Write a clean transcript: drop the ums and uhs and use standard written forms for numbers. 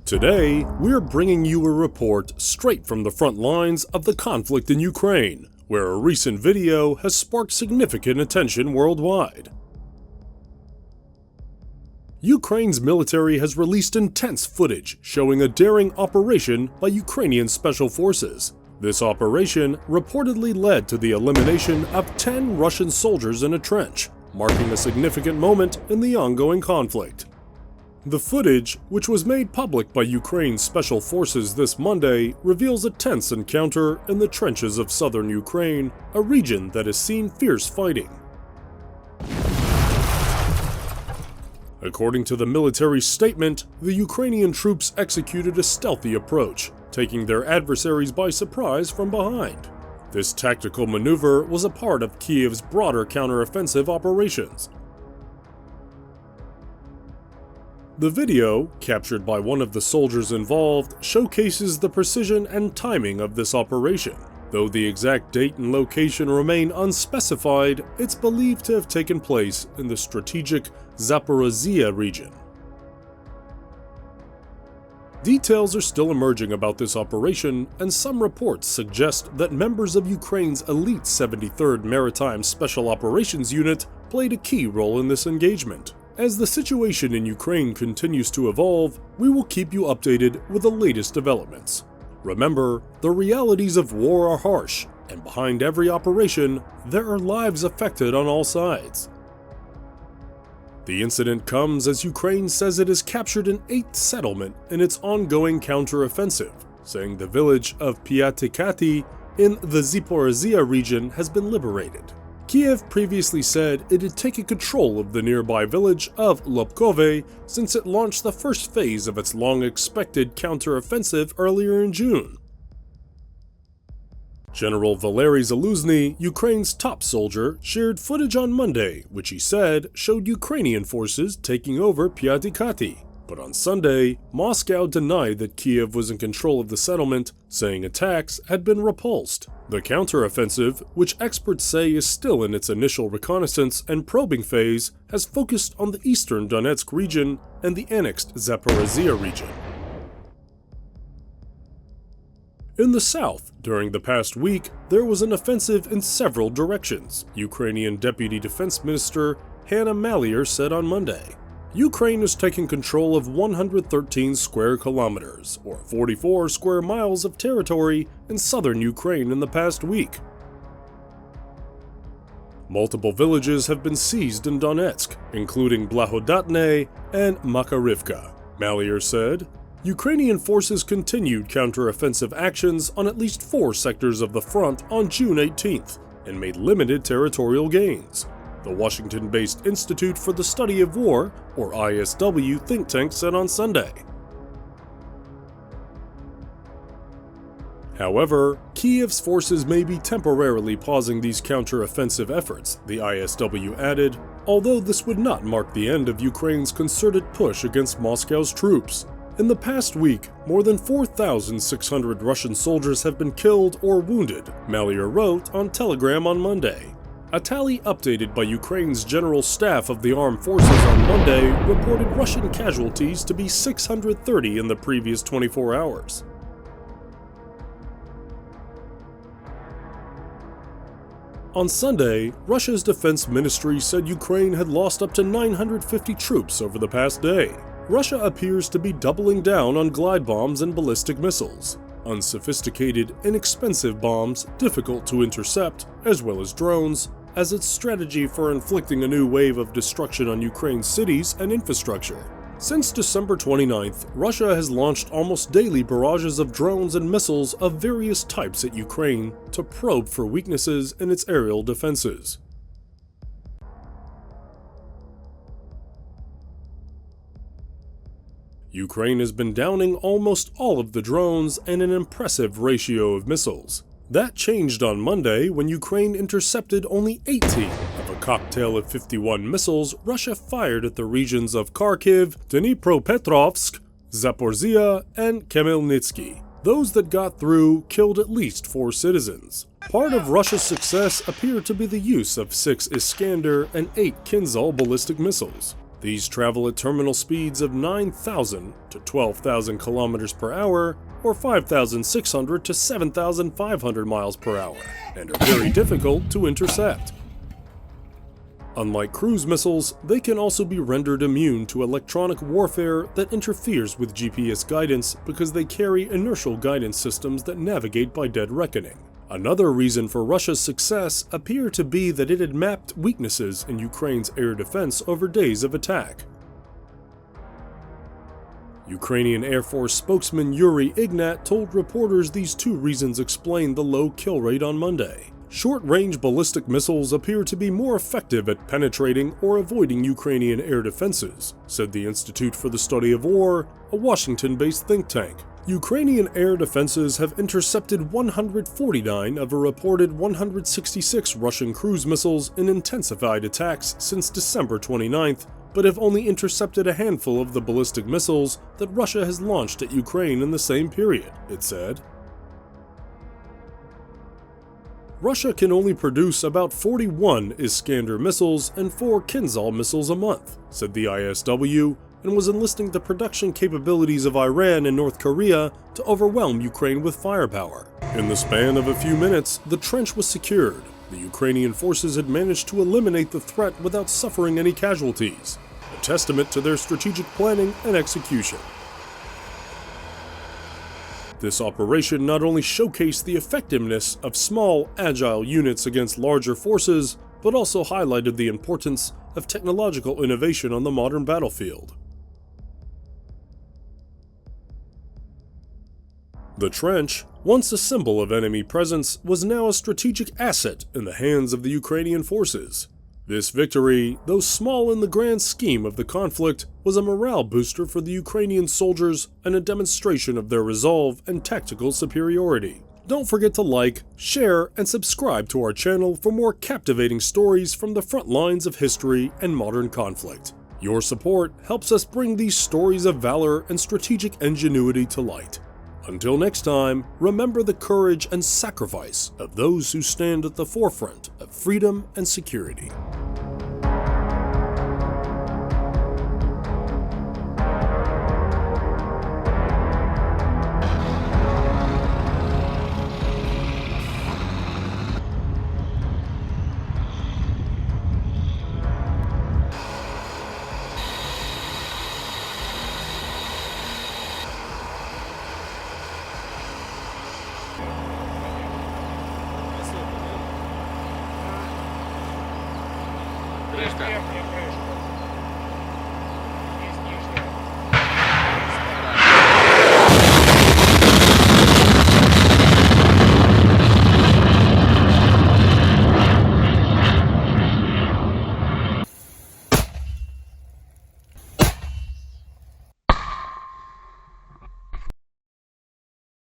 Today, we're bringing you a report straight from the front lines of the conflict in Ukraine, where a recent video has sparked significant attention worldwide. Ukraine's military has released intense footage showing a daring operation by Ukrainian special forces. This operation reportedly led to the elimination of 10 Russian soldiers in a trench, marking a significant moment in the ongoing conflict. The footage, which was made public by Ukraine's special forces this Monday, reveals a tense encounter in the trenches of southern Ukraine, a region that has seen fierce fighting. According to the military statement, the Ukrainian troops executed a stealthy approach, taking their adversaries by surprise from behind. This tactical maneuver was a part of Kiev's broader counteroffensive operations. The video, captured by one of the soldiers involved, showcases the precision and timing of this operation. Though the exact date and location remain unspecified, it's believed to have taken place in the strategic Zaporizhia region. Details are still emerging about this operation, and some reports suggest that members of Ukraine's elite 73rd Maritime Special Operations Unit played a key role in this engagement. As the situation in Ukraine continues to evolve, we will keep you updated with the latest developments. Remember, the realities of war are harsh, and behind every operation, there are lives affected on all sides. The incident comes as Ukraine says it has captured an 8th settlement in its ongoing counteroffensive, saying the village of Piatikati in the Zaporizhia region has been liberated. Kiev previously said it had taken control of the nearby village of Lobkove since it launched the first phase of its long-expected counteroffensive earlier in June. General Valery Zaluzny, Ukraine's top soldier, shared footage on Monday, which he said showed Ukrainian forces taking over Piatikati. But on Sunday, Moscow denied that Kiev was in control of the settlement, saying attacks had been repulsed. The counteroffensive, which experts say is still in its initial reconnaissance and probing phase, has focused on the eastern Donetsk region and the annexed Zaporizhia region. In the south, during the past week, there was an offensive in several directions, Ukrainian Deputy Defense Minister Hanna Maliar said on Monday. Ukraine has taken control of 113 square kilometers, or 44 square miles of territory in southern Ukraine in the past week. Multiple villages have been seized in Donetsk, including Blahodatne and Makarivka, Maliar said. Ukrainian forces continued counteroffensive actions on at least 4 sectors of the front on June 18th and made limited territorial gains. The Washington-based Institute for the Study of War, or ISW, think tank said on Sunday. However, Kiev's forces may be temporarily pausing these counteroffensive efforts, the ISW added, although this would not mark the end of Ukraine's concerted push against Moscow's troops. In the past week, more than 4,600 Russian soldiers have been killed or wounded, Maliar wrote on Telegram on Monday. A tally updated by Ukraine's General Staff of the Armed Forces on Monday reported Russian casualties to be 630 in the previous 24 hours. On Sunday, Russia's defense ministry said Ukraine had lost up to 950 troops over the past day. Russia appears to be doubling down on glide bombs and ballistic missiles, unsophisticated, inexpensive bombs difficult to intercept, as well as drones, as its strategy for inflicting a new wave of destruction on Ukraine's cities and infrastructure. Since December 29th, Russia has launched almost daily barrages of drones and missiles of various types at Ukraine to probe for weaknesses in its aerial defenses. Ukraine has been downing almost all of the drones and an impressive ratio of missiles. That changed on Monday when Ukraine intercepted only 18 of a cocktail of 51 missiles Russia fired at the regions of Kharkiv, Dnipropetrovsk, Zaporizhia, and Khmelnytsky. Those that got through killed at least 4 citizens. Part of Russia's success appeared to be the use of 6 Iskander and 8 Kinzhal ballistic missiles. These travel at terminal speeds of 9,000 to 12,000 kilometers per hour, or 5,600 to 7,500 miles per hour, and are very difficult to intercept. Unlike cruise missiles, they can also be rendered immune to electronic warfare that interferes with GPS guidance because they carry inertial guidance systems that navigate by dead reckoning. Another reason for Russia's success appeared to be that it had mapped weaknesses in Ukraine's air defense over days of attack. Ukrainian Air Force spokesman Yuri Ignat told reporters these two reasons explain the low kill rate on Monday. Short-range ballistic missiles appear to be more effective at penetrating or avoiding Ukrainian air defenses, said the Institute for the Study of War, a Washington-based think tank. Ukrainian air defenses have intercepted 149 of a reported 166 Russian cruise missiles in intensified attacks since December 29th, but have only intercepted a handful of the ballistic missiles that Russia has launched at Ukraine in the same period, it said. Russia can only produce about 41 Iskander missiles and 4 Kinzhal missiles a month, said the ISW, and was enlisting the production capabilities of Iran and North Korea to overwhelm Ukraine with firepower. In the span of a few minutes, the trench was secured. The Ukrainian forces had managed to eliminate the threat without suffering any casualties, a testament to their strategic planning and execution. This operation not only showcased the effectiveness of small, agile units against larger forces, but also highlighted the importance of technological innovation on the modern battlefield. The trench, once a symbol of enemy presence, was now a strategic asset in the hands of the Ukrainian forces. This victory, though small in the grand scheme of the conflict, was a morale booster for the Ukrainian soldiers and a demonstration of their resolve and tactical superiority. Don't forget to like, share, and subscribe to our channel for more captivating stories from the front lines of history and modern conflict. Your support helps us bring these stories of valor and strategic ingenuity to light. Until next time, remember the courage and sacrifice of those who stand at the forefront of freedom and security. Крышка.